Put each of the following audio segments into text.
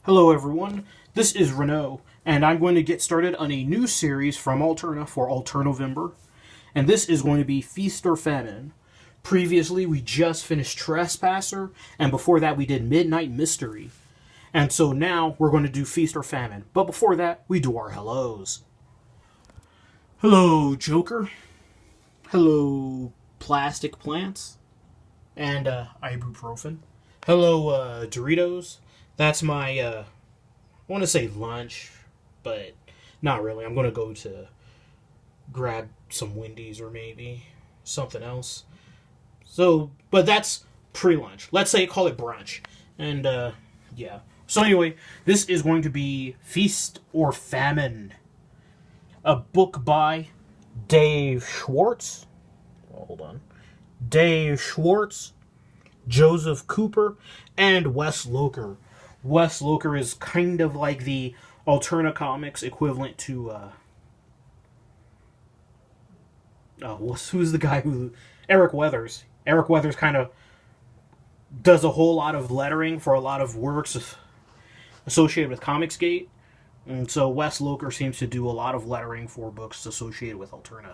Hello everyone, this is Renault, and I'm going to get started on a new series from Alterna for Alternovember, and this is going to be Feast or Famine. Previously, we just finished Trespasser, and before that we did Midnight Mystery. And so now we're going to do Feast or Famine, but before that, we do our hellos. Hello, Joker. Hello, Plastic Plants. And ibuprofen. Hello, Doritos. That's my, I want to say lunch, but not really. I'm going to go to grab some Wendy's or maybe something else. So, but that's pre-lunch. Let's say call it brunch. And, yeah. So anyway, this is going to be Feast or Famine. A book by Dave Schwartz. Hold on. Dave Schwartz, Joseph Cooper, and Wes Loker. Wes Loker is kind of like the Alterna Comics equivalent to, who's the guy who... Eric Weathers. Eric Weathers kind of does a whole lot of lettering for a lot of works associated with Comicsgate. And so Wes Loker seems to do a lot of lettering for books associated with Alterna.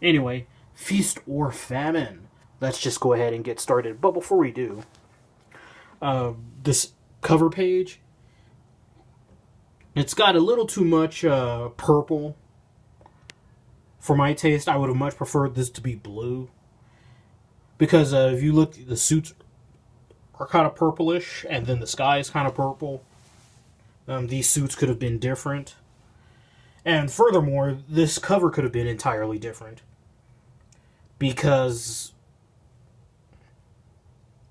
Anyway, Feast or Famine. Let's just go ahead and get started. But before we do, this cover page, it's got a little too much purple. For my taste, I would have much preferred this to be blue. Because if you look, the suits are kind of purplish, and then the sky is kind of purple. These suits could have been different. And furthermore, this cover could have been entirely different. Because,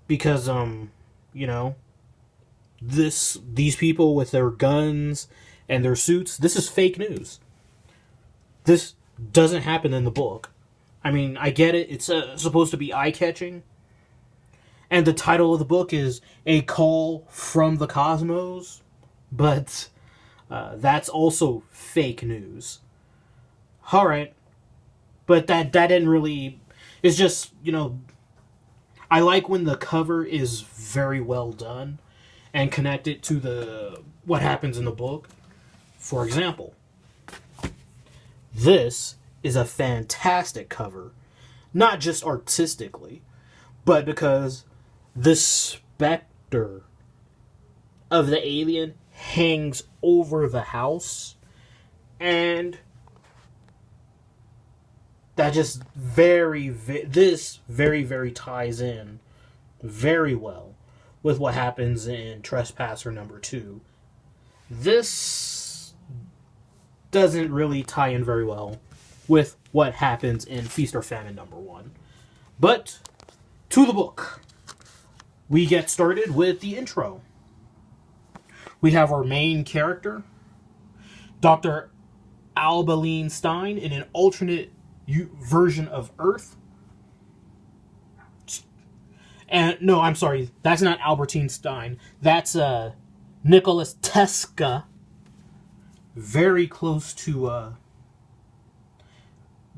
you know, these people with their guns and their suits, this is fake news. This doesn't happen in the book. I mean, I get it. It's supposed to be eye-catching. And the title of the book is A Call from the Cosmos. But that's also fake news. Alright. But that didn't really... It's just, you know... I like when the cover is very well done and connected to what happens in the book. For example, this is a fantastic cover. Not just artistically, but because the specter of the alien hangs over the house, and that just very ties in very well with what happens in Trespasser number 2. This doesn't really tie in very well with what happens in Feast or Famine number 1. But to the book. We get started with the intro. We have our main character, Dr. Albaline Stein, in an alternate version of Earth. And no, I'm sorry, that's not Albertine Stein. That's Nicholas Tesla, very close to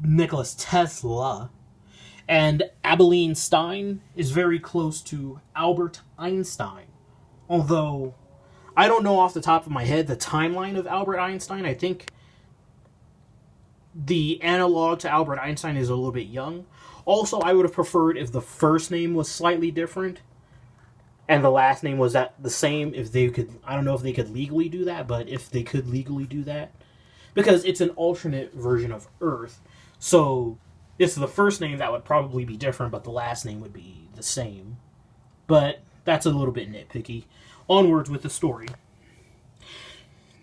Nicholas Tesla. And Albaline Stein is very close to Albert Einstein. Although, I don't know off the top of my head the timeline of Albert Einstein. I think the analog to Albert Einstein is a little bit young. Also, I would have preferred if the first name was slightly different and the last name was the same. If they could, I don't know if they could legally do that, but if they could legally do that, because it's an alternate version of Earth, so it's the first name that would probably be different, but the last name would be the same. But that's a little bit nitpicky. Onwards with the story.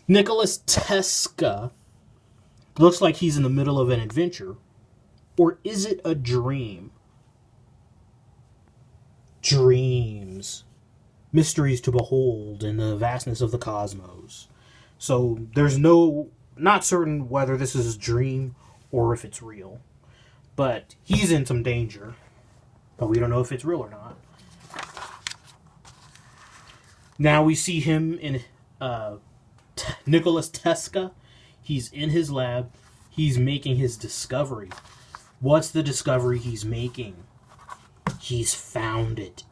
Nicholas Tesla looks like he's in the middle of an adventure. Or is it a dream? Dreams. Mysteries to behold in the vastness of the cosmos. So there's not certain whether this is a dream or if it's real. But he's in some danger. But we don't know if it's real or not. Now we see him in Nicholas Tesla. He's in his lab. He's making his discovery. What's the discovery he's making? He's found it.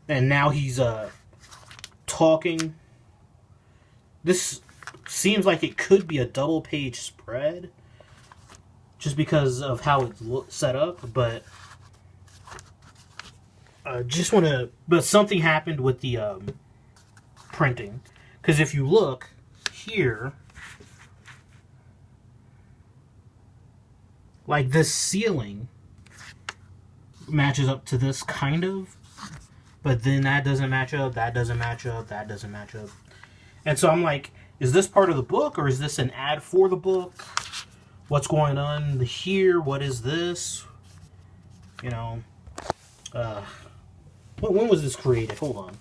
And now he's talking. This seems like it could be a double page spread, just because of how it's set up, but but something happened with the printing, because if you look here, like this ceiling matches up to this kind of, but then that doesn't match up, that doesn't match up, that doesn't match up. And so I'm like, is this part of the book, or is this an ad for the book? What's going on here? What is this? You know, when was this created? Hold on.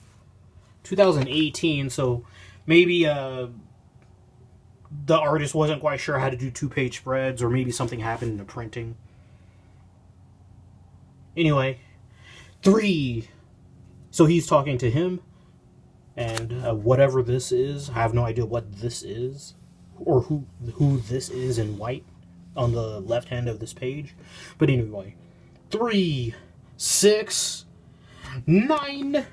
2018, so maybe the artist wasn't quite sure how to do 2-page spreads, or maybe something happened in the printing. Anyway, 3. So he's talking to him, and whatever this is, I have no idea what this is, or who this is in white on the left hand of this page. But anyway, 3, 6, 9.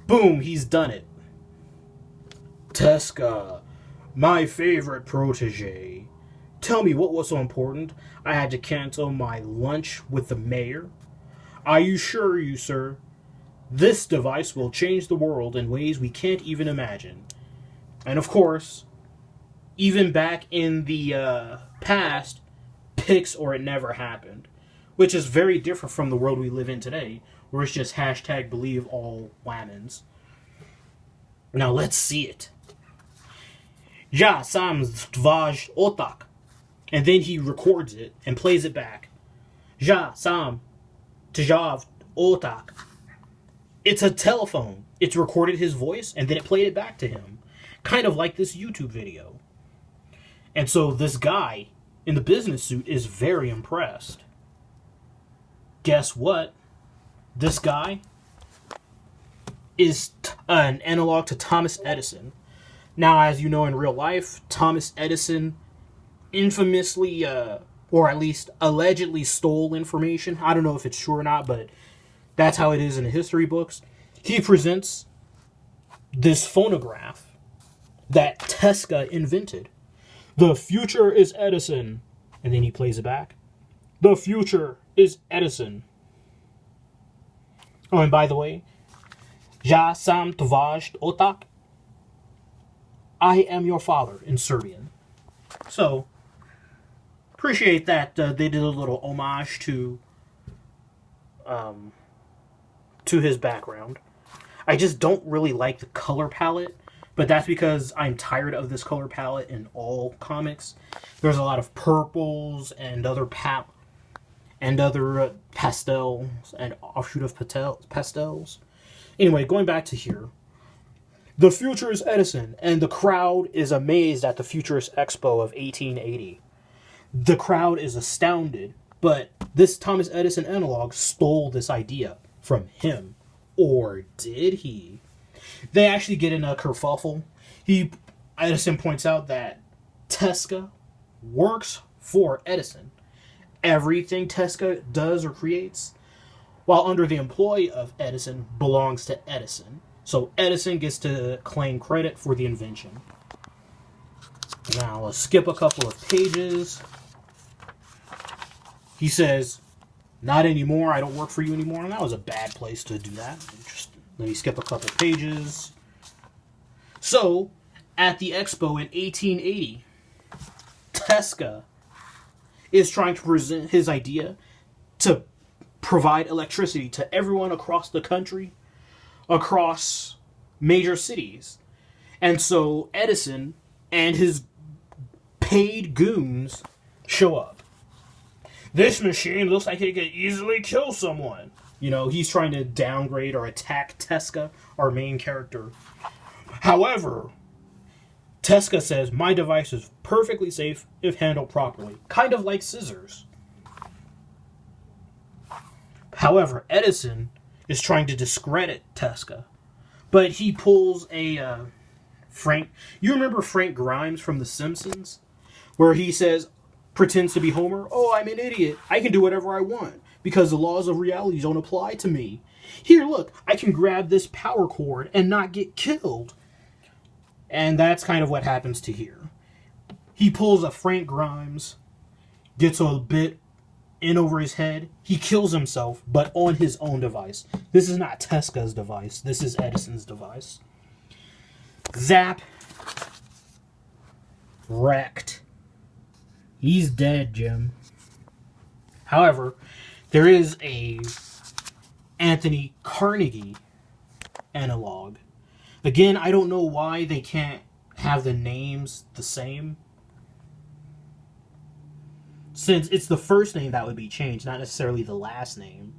Boom, he's done it. Tesca, my favorite protege. Tell me, what was so important? I had to cancel my lunch with the mayor. I assure you, sir, this device will change the world in ways we can't even imagine. And of course, even back in the past, pics or it never happened. Which is very different from the world we live in today, where it's just hashtag believe all whammons. Now let's see it. Ja sam tvaj otak. And then he records it and plays it back. Ja sam tjav otak. It's a telephone. It's recorded his voice and then it played it back to him. Kind of like this YouTube video. And so this guy in the business suit is very impressed. Guess what? This guy is an analog to Thomas Edison. Now, as you know, in real life, Thomas Edison infamously, or at least allegedly, stole information. I don't know if it's true or not, but that's how it is in the history books. He presents this phonograph that Tesca invented. The future is Edison. And then he plays it back. The future is Edison. Oh, and by the way, Ja sam tvaj otak. I am your father in Serbian. So, appreciate that they did a little homage to his background. I just don't really like the color palette, but that's because I'm tired of this color palette in all comics. There's a lot of purples and other pastels and offshoot of pastels. Anyway, going back to here. The future is Edison, and the crowd is amazed at the Futurist Expo of 1880. The crowd is astounded, but this Thomas Edison analog stole this idea from him. Or did he? They actually get in a kerfuffle. Edison points out that Tesca works for Edison. Everything Tesca does or creates, while under the employ of Edison, belongs to Edison. So Edison gets to claim credit for the invention. Now, let's skip a couple of pages. He says, not anymore, I don't work for you anymore. And that was a bad place to do that. Just let me skip a couple pages. So, at the expo in 1880, Tesca is trying to present his idea to provide electricity to everyone across the country, across major cities. And so Edison and his paid goons show up. This machine looks like it could easily kill someone. You know, he's trying to downgrade or attack Tesca, our main character. However, Tesca says, my device is perfectly safe if handled properly. Kind of like scissors. However, Edison is trying to discredit Tesca. But he pulls a Frank... You remember Frank Grimes from The Simpsons? Where he says, pretends to be Homer. Oh, I'm an idiot. I can do whatever I want because the laws of reality don't apply to me. Here, look, I can grab this power cord and not get killed. And that's kind of what happens to here. He pulls a Frank Grimes, gets a bit in over his head. He kills himself, but on his own device. This is not Teska's device. This is Edison's device. Zap. Wrecked. He's dead, Jim. However, there is a Anthony Carnegie analog. Again, I don't know why they can't have the names the same. Since it's the first name that would be changed, not necessarily the last name.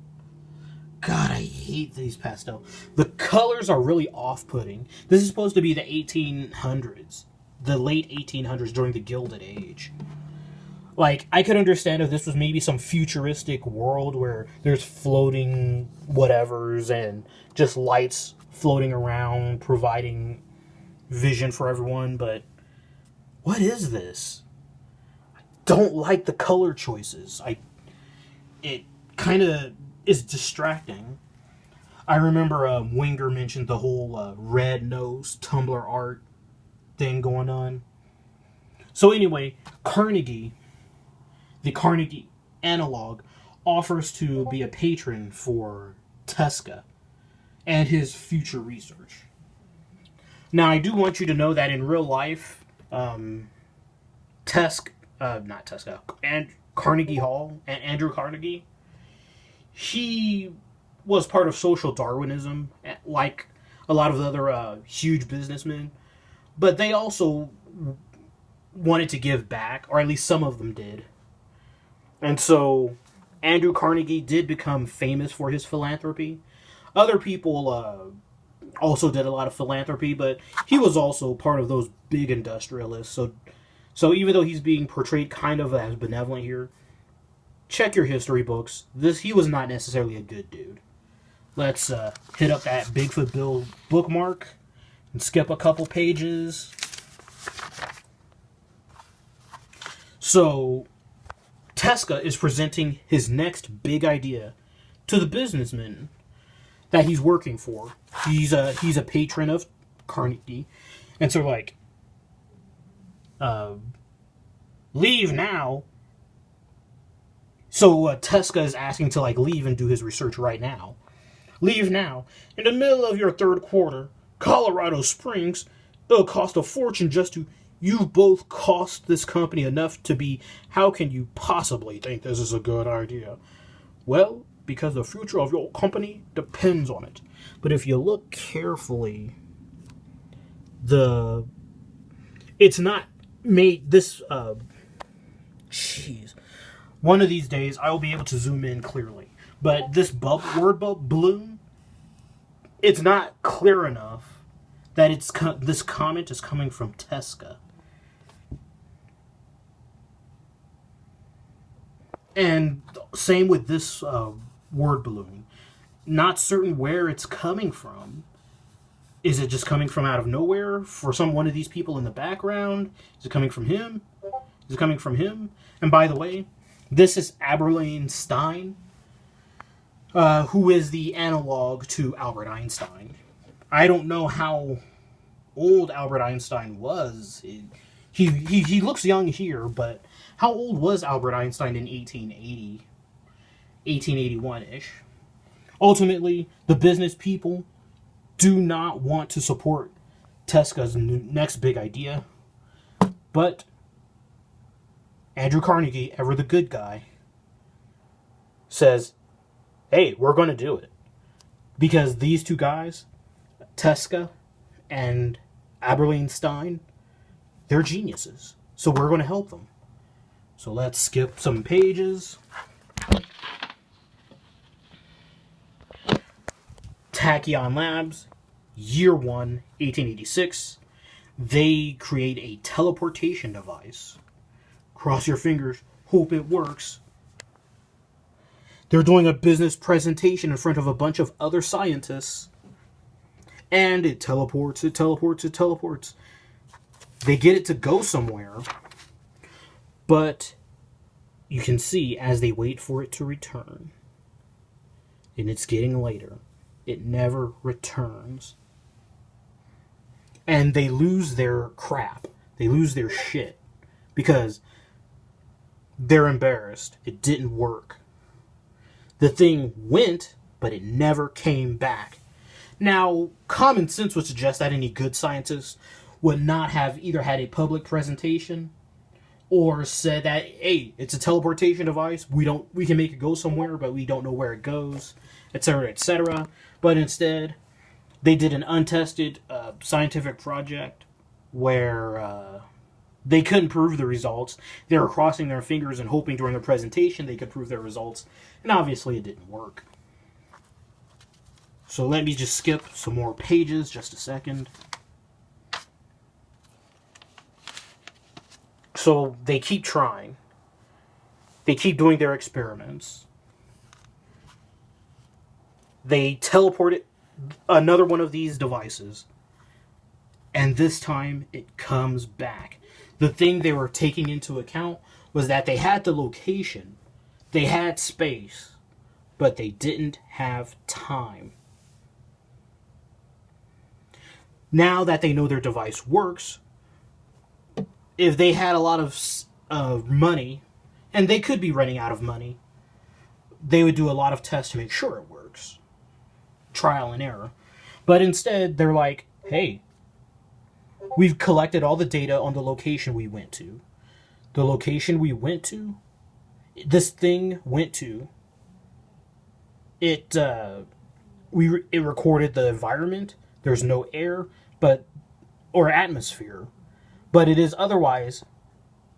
God, I hate these pastel. The colors are really off-putting. This is supposed to be the 1800s. The late 1800s during the Gilded Age. Like, I could understand if this was maybe some futuristic world where there's floating whatevers and just lights floating around, providing vision for everyone, but what is this? I don't like the color choices. It kind of is distracting. I remember Winger mentioned the whole red nose Tumblr art thing going on. So anyway, Carnegie, the Carnegie analog, offers to be a patron for Teska and his future research. Now, I do want you to know that in real life, Andrew Carnegie, he was part of social Darwinism, like a lot of the other huge businessmen, but they also wanted to give back, or at least some of them did. And so, Andrew Carnegie did become famous for his philanthropy. Other people also did a lot of philanthropy, but he was also part of those big industrialists. So even though he's being portrayed kind of as benevolent here, check your history books. He was not necessarily a good dude. Let's hit up that Bigfoot Bill bookmark and skip a couple pages. So, Teska is presenting his next big idea to the businessman that he's working for. He's a patron of Carnegie, and so like, leave now. So Teska is asking to like leave and do his research right now. Leave now. In the middle of your third quarter, Colorado Springs, it'll cost a fortune just to. You've both cost this company enough to be. How can you possibly think this is a good idea? Well, because the future of your company depends on it. But if you look carefully, it's not made this. One of these days, I will be able to zoom in clearly. But this word balloon, it's not clear enough that this comment is coming from Teska. And same with this word balloon. Not certain where it's coming from. Is it just coming from out of nowhere for one of these people in the background? Is it coming from him? Is it coming from him? And by the way, this is Aberlane Stein, who is the analog to Albert Einstein. I don't know how old Albert Einstein was. He looks young here, but how old was Albert Einstein in 1880? 1881-ish. Ultimately, the business people do not want to support Teska's next big idea, but Andrew Carnegie, ever the good guy, says, hey, we're going to do it. Because these two guys, Teska and Aberlane Stein, they're geniuses. So we're going to help them. So let's skip some pages. Tachyon Labs, year 1, 1886. They create a teleportation device. Cross your fingers, hope it works. They're doing a business presentation in front of a bunch of other scientists. And it teleports. They get it to go somewhere. But you can see as they wait for it to return, and it's getting later, it never returns. And they lose their crap. They lose their shit. Because they're embarrassed. It didn't work. The thing went, but it never came back. Now, common sense would suggest that any good scientist would not have either had a public presentation or said that, hey, it's a teleportation device. We can make it go somewhere, but we don't know where it goes, etc., etc. But instead, they did an untested scientific project where they couldn't prove the results. They were crossing their fingers and hoping during their presentation they could prove their results, and obviously it didn't work. So let me just skip some more pages, just a second. So they keep trying. They keep doing their experiments. They teleported another one of these devices, and this time it comes back. The thing they were taking into account was that they had the location, they had space, but they didn't have time. Now that they know their device works, if they had a lot of money, and they could be running out of money, they would do a lot of tests to make sure it works. Trial and error. But instead, they're like, hey, we've collected all the data on the location we went to. The location we went to, this thing went to, it recorded the environment. There's no air, or atmosphere, but it is otherwise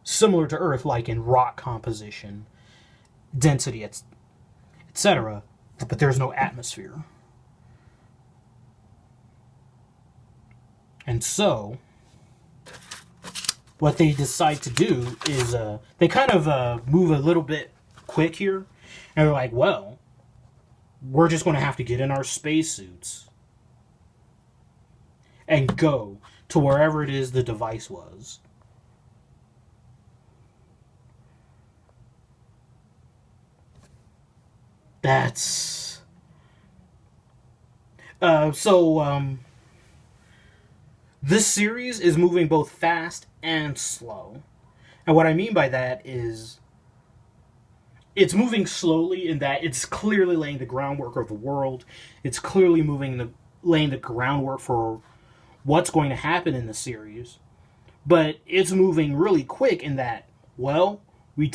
similar to Earth, like in rock composition, density, etc. But there's no atmosphere. And so, what they decide to do is they kind of move a little bit quick here, and they're like, well, we're just going to have to get in our spacesuits and go to wherever it is the device was. That's... This series is moving both fast and slow. And what I mean by that is it's moving slowly in that it's clearly laying the groundwork of the world. It's clearly laying the groundwork for what's going to happen in the series. But it's moving really quick in that, well, we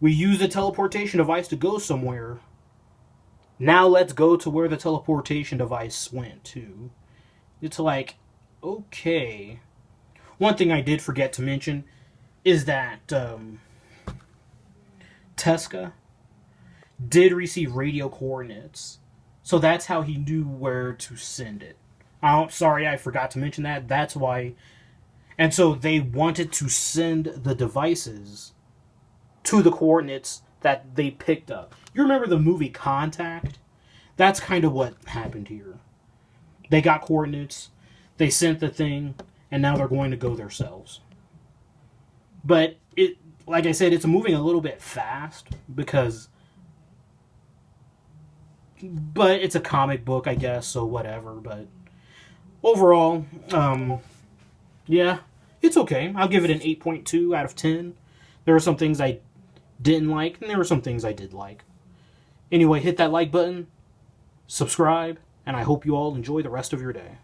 use a teleportation device to go somewhere. Now let's go to where the teleportation device went to. It's like, okay. One thing I did forget to mention is that Teska did receive radio coordinates. So that's how he knew where to send it. Sorry, I forgot to mention that. That's why. And so they wanted to send the devices to the coordinates that they picked up. You remember the movie Contact? That's kind of what happened here. They got coordinates, they sent the thing, and now they're going to go themselves. But like I said, it's moving a little bit fast but it's a comic book, I guess, so whatever. But overall, yeah, it's okay. I'll give it an 8.2 out of 10. There are some things I didn't like, and there were some things I did like. Anyway, hit that like button, subscribe, and I hope you all enjoy the rest of your day.